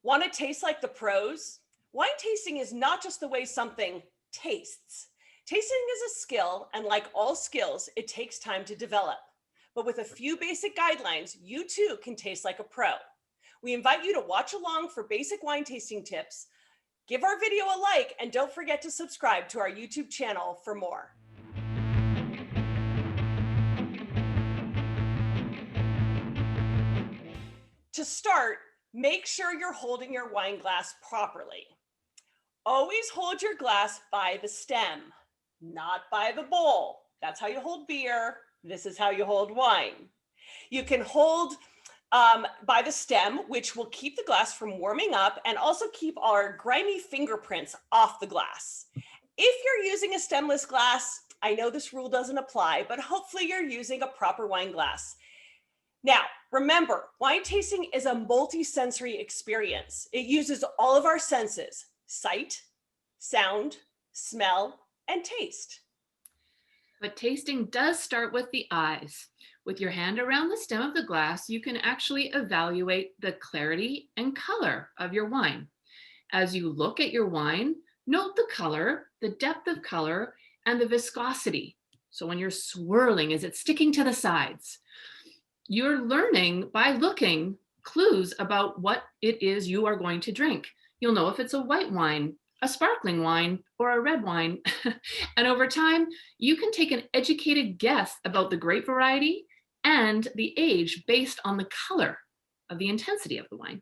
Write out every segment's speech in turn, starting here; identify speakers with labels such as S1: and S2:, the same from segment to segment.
S1: Want to taste like the pros? Wine tasting is not just the way something tastes. Tasting is a skill, and like all skills, it takes time to develop. But with a few basic guidelines, you too can taste like a pro. We invite you to watch along for basic wine tasting tips. Give our video a like, and don't forget to subscribe to our YouTube channel for more. To start, make sure you're holding your wine glass properly. Always hold your glass by the stem, not by the bowl. That's how you hold beer. This is how you hold wine. You can hold by the stem, which will keep the glass from warming up and also keep our grimy fingerprints off the glass. If you're using a stemless glass, I know this rule doesn't apply, but hopefully you're using a proper wine glass. Now, remember, wine tasting is a multi-sensory experience. It uses all of our senses: sight, sound, smell, and taste.
S2: But tasting does start with the eyes. With your hand around the stem of the glass, you can actually evaluate the clarity and color of your wine. As you look at your wine, note the color, the depth of color, and the viscosity. So when you're swirling, is it sticking to the sides? You're learning by looking clues about what it is you are going to drink. You'll know if it's a white wine, a sparkling wine, or a red wine. And over time, you can take an educated guess about the grape variety and the age based on the color of the intensity of the wine.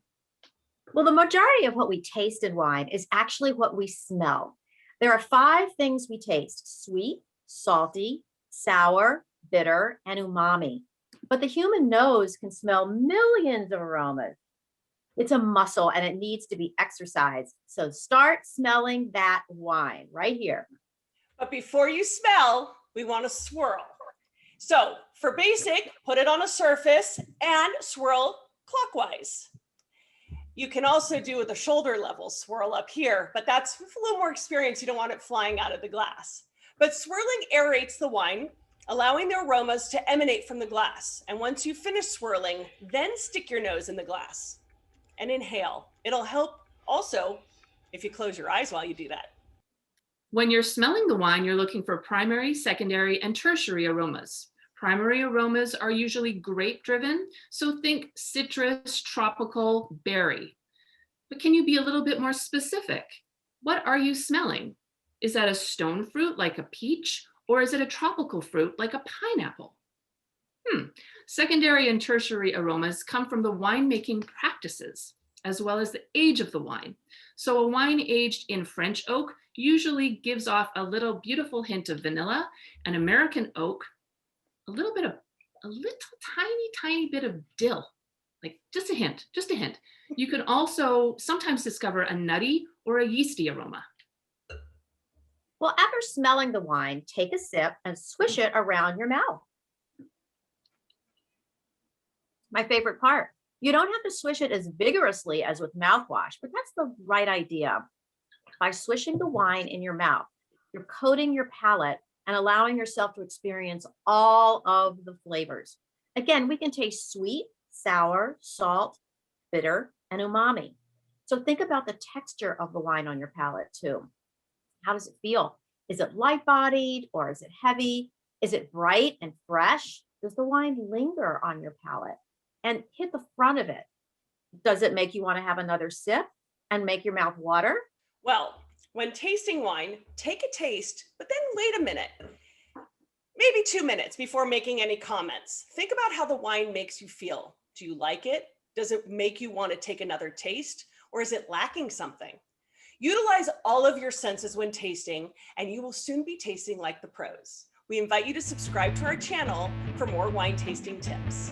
S3: Well, the majority of what we taste in wine is actually what we smell. There are 5 things we taste: sweet, salty, sour, bitter, and umami. But the human nose can smell millions of aromas. It's a muscle and it needs to be exercised. So start smelling that wine right here.
S1: But before you smell, we want to swirl. So for basic, put it on a surface and swirl clockwise. You can also do with a shoulder level swirl up here, but that's with a little more experience. You don't want it flying out of the glass. But swirling aerates the wine, allowing the aromas to emanate from the glass. And once you finish swirling, then stick your nose in the glass and inhale. It'll help also if you close your eyes while you do that.
S2: When you're smelling the wine, you're looking for primary, secondary, and tertiary aromas. Primary aromas are usually grape-driven, so think citrus, tropical, berry. But can you be a little bit more specific? What are you smelling? Is that a stone fruit like a peach? Or is it a tropical fruit like a pineapple? Secondary and tertiary aromas come from the winemaking practices, as well as the age of the wine. So a wine aged in French oak usually gives off a little beautiful hint of vanilla, and American oak, a little tiny bit of dill, like just a hint. You can also sometimes discover a nutty or a yeasty aroma.
S3: Well, after smelling the wine, take a sip and swish it around your mouth. My favorite part. You don't have to swish it as vigorously as with mouthwash, but that's the right idea. By swishing the wine in your mouth, you're coating your palate and allowing yourself to experience all of the flavors. Again, we can taste sweet, sour, salt, bitter, and umami. So think about the texture of the wine on your palate too. How does it feel? Is it light-bodied or is it heavy? Is it bright and fresh? Does the wine linger on your palate and hit the front of it? Does it make you want to have another sip and make your mouth water?
S1: Well, when tasting wine, take a taste, but then wait a minute, maybe 2 minutes before making any comments. Think about how the wine makes you feel. Do you like it? Does it make you want to take another taste? Or is it lacking something? Utilize all of your senses when tasting, and you will soon be tasting like the pros. We invite you to subscribe to our channel for more wine tasting tips.